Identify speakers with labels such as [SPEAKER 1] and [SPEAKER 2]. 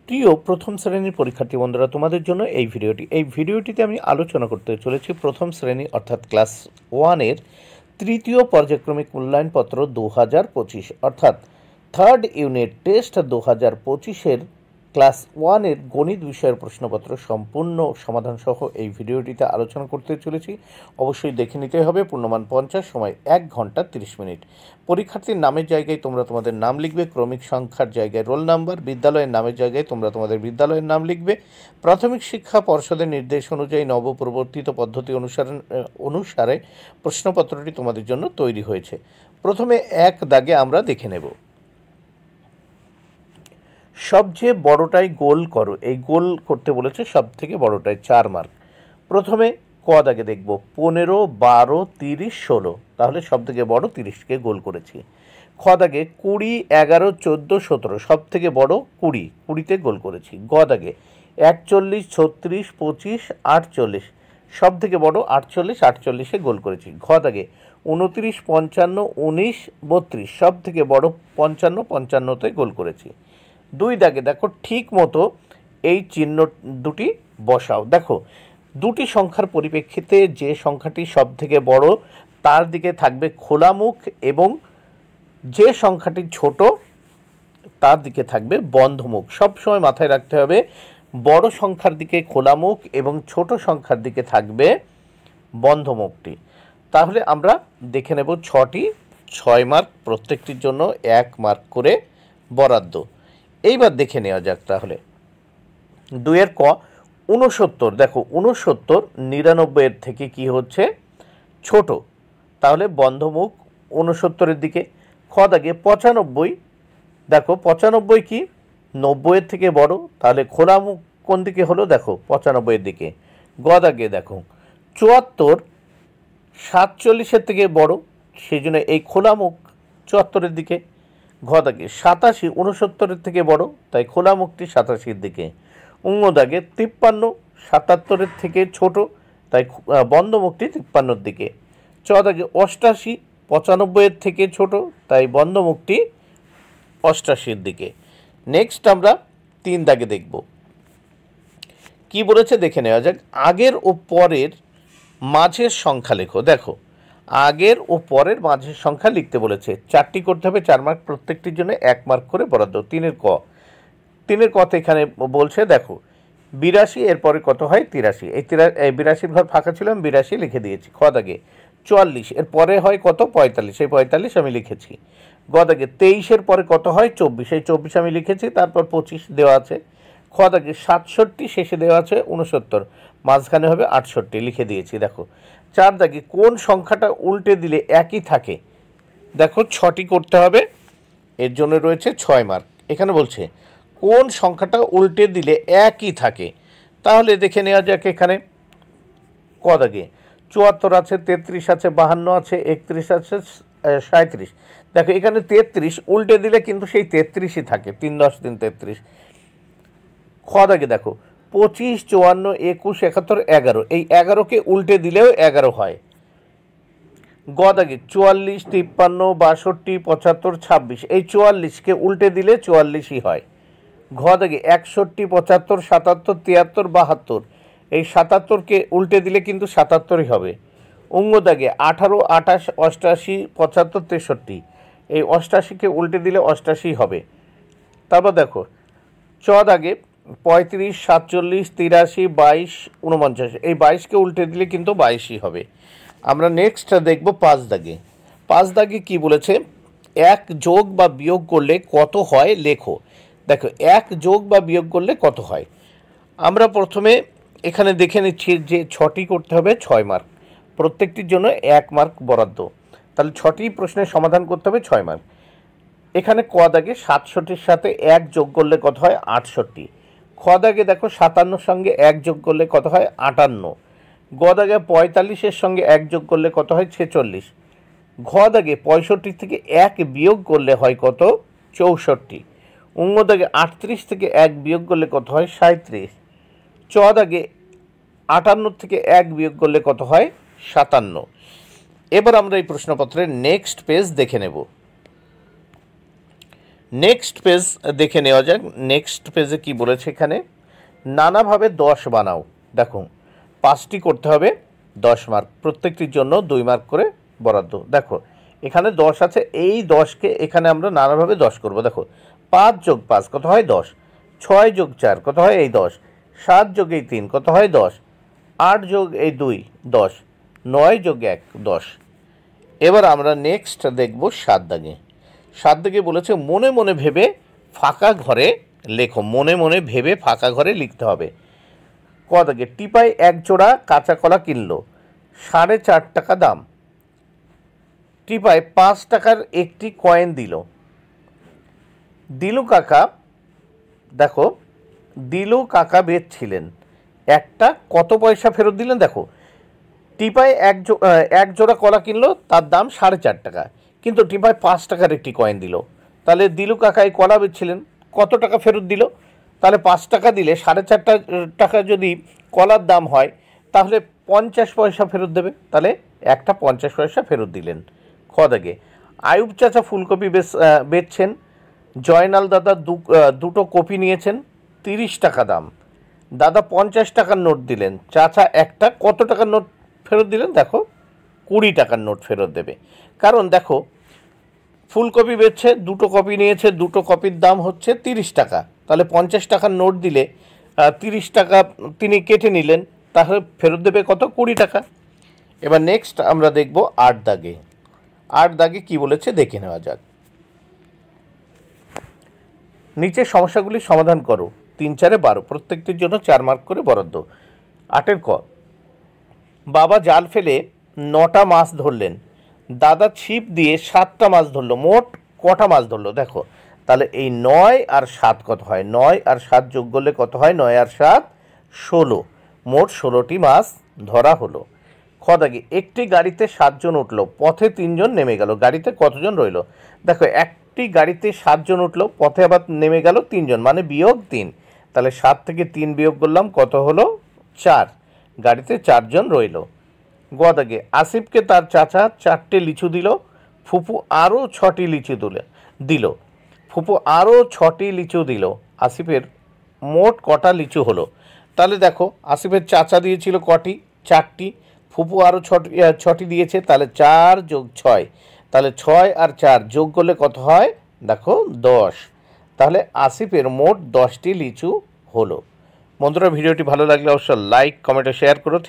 [SPEAKER 1] প্রিয় প্রথম শ্রেণীর পরীক্ষার্থী বন্ধুরা, তোমাদের জন্য এই ভিডিওটিতে আমি আলোচনা করতে চলেছি প্রথম শ্রেণী অর্থাৎ ক্লাস 1-এর তৃতীয় পর্যায়ক্রমিক মূল্যায়নপত্র 2025 অর্থাৎ থার্ড ইউনিট টেস্ট 2025-এর ক্লাস 1-এর গণিত বিষয়ের প্রশ্নপত্র সম্পূর্ণ সমাধান সহ এই ভিডিওটিতে আলোচনা করতে চলেছি। অবশ্যই দেখে নিতে হবে। পূর্ণমান 50, সময় 1 ঘন্টা 30 মিনিট। পরীক্ষার্থীর নামের জায়গায় তোমরা তোমাদের নাম লিখবে, ক্রমিক সংখ্যার জায়গায় রোল নাম্বার, বিদ্যালয়ের নামের জায়গায় তোমরা তোমাদের বিদ্যালয়ের নাম লিখবে। প্রাথমিক শিক্ষা পর্ষদের নির্দেশ অনুযায়ী নবপ্রবর্তিত পদ্ধতি অনুসারে প্রশ্নপত্রটি তোমাদের জন্য তৈরি হয়েছে। প্রথমে এক দাগে আমরা দেখে নেব। সবচেয়ে বড়টাই গোল করো। এই গোল করতে বলেছে সব থেকে বড়টাই 4 মার্ক। প্রথমে ক দাগে দেখব 15, 12, 30, 16। তাহলে সব থেকে বড় 30কে গোল করেছি। খ দাগে 20, 11, 14, 17। সব থেকে বড় 20তে গোল করেছি। গ দাগে 41, 36, 25, 48। সব থেকে বড় 48 গোল করেছি। ঘ দাগে 29, 55, 19, 32। সব থেকে বড় 55তে গোল করেছি। 2 দাগে দেখো ঠিক মতো এই চিহ্ন দুটি বসাও। দেখো দুটি সংখ্যার পরিপ্রেক্ষিতে যে সংখ্যাটি সব থেকে বড় তার দিকে থাকবে খোলা মুখ এবং যে সংখ্যাটি ছোট তার দিকে থাকবে বন্ধ মুখ। সবসময় মাথায় রাখতে হবে বড় সংখ্যার দিকে খোলা মুখ এবং ছোট সংখ্যার দিকে থাকবে বন্ধ মুখটি। তাহলে আমরা দেখে নেব 6টি 6 মার্ক, প্রত্যেকটির জন্য 1 মার্ক করে বরাদ্দ। এইবার দেখে নেওয়া যাক তাহলে 2-এর ক 69। দেখো 69 99-এর থেকে কি হচ্ছে ছোট, তাহলে বন্ধমুখ 69-এর দিকে। খ দাগে 95। দেখো 95 কি 90-এর থেকে বড়, তাহলে খোলা মুখ কোন দিকে হলো? দেখো 95-এর দিকে। গ দাগে দেখো 74 47-এর থেকে বড়, সেই জন্য এই খোলা মুখ 74-এর দিকে। ঘ দাগে 87 69-এর থেকে বড়, তাই খোলা মুখটি 87-এর দিকে। উঙ্গ দাগে 53 77-এর থেকে ছোট, তাই বন্ধ মুখটি 53-এর দিকে। চ দাগে 88 95-এর থেকে ছোট, তাই বন্ধ মুখটি 88-এর দিকে। নেক্সট আমরা 3 দাগে দেখব কি বলেছে দেখে নেওয়া যাক। আগের ও পরের মাঝের সংখ্যা লেখো। দেখো আগের ও পরের মাঝের সংখ্যা লিখতে বলেছে। 4টি করতে হবে, 4 মার্ক, প্রত্যেকটির জন্য 1 মার্ক করে বরাদ্দ। 3-এর ক এখানে বলছে দেখো 82 এরপরে কত হয় 83। এই 82 ঘর ফাঁকা ছিল, আমি 82 লিখে দিয়েছি। খ দাগে 44 এর পরে হয় কত 45, এই 45 আমি লিখেছি। গ দাগে 23-এর পরে কত হয় 24, এই 24 আমি লিখেছি, তারপর 25 দেওয়া আছে। খ দাগে 67 শেষে দেওয়া আছে 69, মাঝখানে হবে 68 লিখে দিয়েছি। দেখো 4 দাগে কোন সংখ্যাটা উল্টে দিলে একই থাকে। দেখো 6টি করতে হবে, এর জন্য রয়েছে 6 মার্ক। এখানে বলছে কোন সংখ্যাটা উল্টে দিলে একই থাকে, তাহলে দেখে নেওয়া যাক। এখানে ক দাগে 74 আছে, 33 আছে, 52 আছে, 31 আছে, 37। দেখো এখানে 33 উল্টে দিলে কিন্তু সেই 33ই থাকে, 3 10 3 33। খ দাগে দেখো 25 54 21 71 11, এই 11কে উল্টে দিলেও 11 হয়। গ দাগে 44 53 62 75 26, এই 44কে উল্টে দিলে 44ই হয়। ঘ দাগে 61 75 77 73 72, এই 77কে উল্টে দিলে কিন্তু 77ই হবে। অঙ্গ দাগে 18 28 88 75 63, এই 88কে উল্টে দিলে 88ই হবে। তারপর দেখো চ দাগে 35 47 83 22 49, এই 22কে উল্টে দিলে কিন্তু 22ই হবে। আমরা নেক্সট দেখব 5 দাগে। 5 দাগে কি বলেছে 1 যোগ বা বিয়োগ করলে কত হয় লেখো। দেখো 1 যোগ বা বিয়োগ করলে কত হয়। আমরা প্রথমে এখানে দেখে নিচ্ছি যে 6টি করতে হবে, 6 মার্ক, প্রত্যেকটির জন্য 1 মার্ক বরাদ্দ। তাহলে 6টি প্রশ্নের সমাধান করতে হবে, 6 মার্ক। এখানে ক দাগে 67-এর সাথে 1 যোগ করলে কত হয় 68। খ দাগে দেখো 57-এর সঙ্গে 1 যোগ করলে কত হয় 58। গ দাগে 45-এর সঙ্গে 1 যোগ করলে কত হয় 46। ঘ দাগে 65 থেকে 1 বিয়োগ করলে হয় কত 64। অঙ্গ দাগে 38 থেকে 1 বিয়োগ করলে কত হয় 37। চ দাগে 58 থেকে 1 বিয়োগ করলে কত হয় 57। এবার আমরা এই প্রশ্নপত্রের নেক্সট পেজ দেখে নেব। নেক্সট পেজ দেখে নেওয়া যাক। নেক্সট পেজে কি বলেছে এখানে, নানাভাবে 10 বানাও। দেখো 5টি করতে হবে, 10 মার্ক, প্রত্যেকটির জন্য 2 মার্ক করে বরাদ্দ। দেখো এখানে 10 আছে, এই 10কে এখানে আমরা নানাভাবে 10 করব। দেখো 5 যোগ 5 কত হয় 10, 6 যোগ 4 কত হয় এই 10, 7 যোগ এই 3 কত হয় 10, 8 যোগ এই 2 10, 9 যোগ 1 10। এবার আমরা নেক্সট দেখব 7 দাগে। 7 দাগে বলেছে মনে মনে ভেবে ফাঁকা ঘরে লেখো। মনে মনে ভেবে ফাঁকা ঘরে লিখতে হবে। ক দাগে, টিপাই 1 জোড়া কাঁচা কলা কিনলো, 4.5 টাকা দাম। টিপাই 5 টাকার একটি কয়েন দিল। দিলু কাকা, দেখো দিলু কাকা বেচছিলেন, একটা কত পয়সা ফেরত দিলেন। দেখো টিপাই 1 জোড়া কলা কিনলো, তার দাম 4.5 টাকা, কিন্তু টিপাই 5 টাকার একটি কয়েন দিল। তাহলে দিলু কাকা এই কলা বেচছিলেন, কত টাকা ফেরত দিল? তাহলে 5 টাকা দিলে 4.5 টাকা যদি কলার দাম হয়, তাহলে 50 পয়সা ফেরত দেবে। তাহলে একটা 50 পয়সা ফেরত দিলেন। খ দাগে, আয়ুব চাচা ফুলকপি বেচছেন, জয়নাল দাদা দুটো কপি নিয়েছেন, 30 টাকা দাম। দাদা 50 টাকার নোট দিলেন, চাচা একটা কত টাকার নোট ফেরত দিলেন? দেখো 20 টাকার নোট ফেরত দেবে। কারণ দেখো ফুলকপি বেচছে, দুটো কপি নিয়েছে, দুটো কপির দাম হচ্ছে 30 টাকা। তাহলে 50 টাকার নোট দিলে 30 টাকা তিনি কেটে নিলেন, তাহলে ফেরত দেবে কত? 20 টাকা। এবার নেক্সট আমরা দেখব 8 দাগে। 8 দাগে কি বলেছে দেখে নেওয়া যাক। নিচের সমস্যাগুলি সমাধান করো। 3 4 12, প্রত্যেকটির জন্য 4 মার্ক করে বরাদ্দ। 8 ক, বাবা জাল ফেলে 9টা মাছ ধরলেন, দাদা ছিপ দিয়ে 7টা মাছ ধরলো, মোট কটা মাছ ধরলো? দেখো তাহলে এই 9 আর 7 কত হয়? 9 আর 7 যোগ করলে কত হয়? 9 আর 7 16, মোট 16টি মাছ ধরা হলো। খ দাগে, একটি গাড়িতে 7 জন উঠলো, পথে 3 জন নেমে গেল, গাড়িতে কতজন রইল? দেখো একটি গাড়িতে 7 জন উঠলো, পথে আবার নেমে গেল 3 জন, মানে বিয়োগ 3। তাহলে 7 থেকে 3 বিয়োগ করলাম, কত হলো? 4, গাড়িতে 4 জন রইল। গ দাগে, আসিফকে তার চাচা 4টে লিচু দিল, ফুপু আরও 6টি লিচু দিল। ফুপু আরও 6টি লিচু দিল, আসিফের মোট কটা লিচু হলো? তাহলে দেখো আসিফের চাচা দিয়েছিল কটি? 4টি, ফুপু আরও 6টি দিয়েছে, তাহলে 4 যোগ 6, তাহলে 6 আর 4 যোগ করলে কত হয়? দেখো 10। তাহলে আসিফের মোট 10টি লিচু হলো। বন্ধুরা ভিডিওটি ভালো লাগলে অবশ্যই লাইক, কমেন্ট ও শেয়ার করো।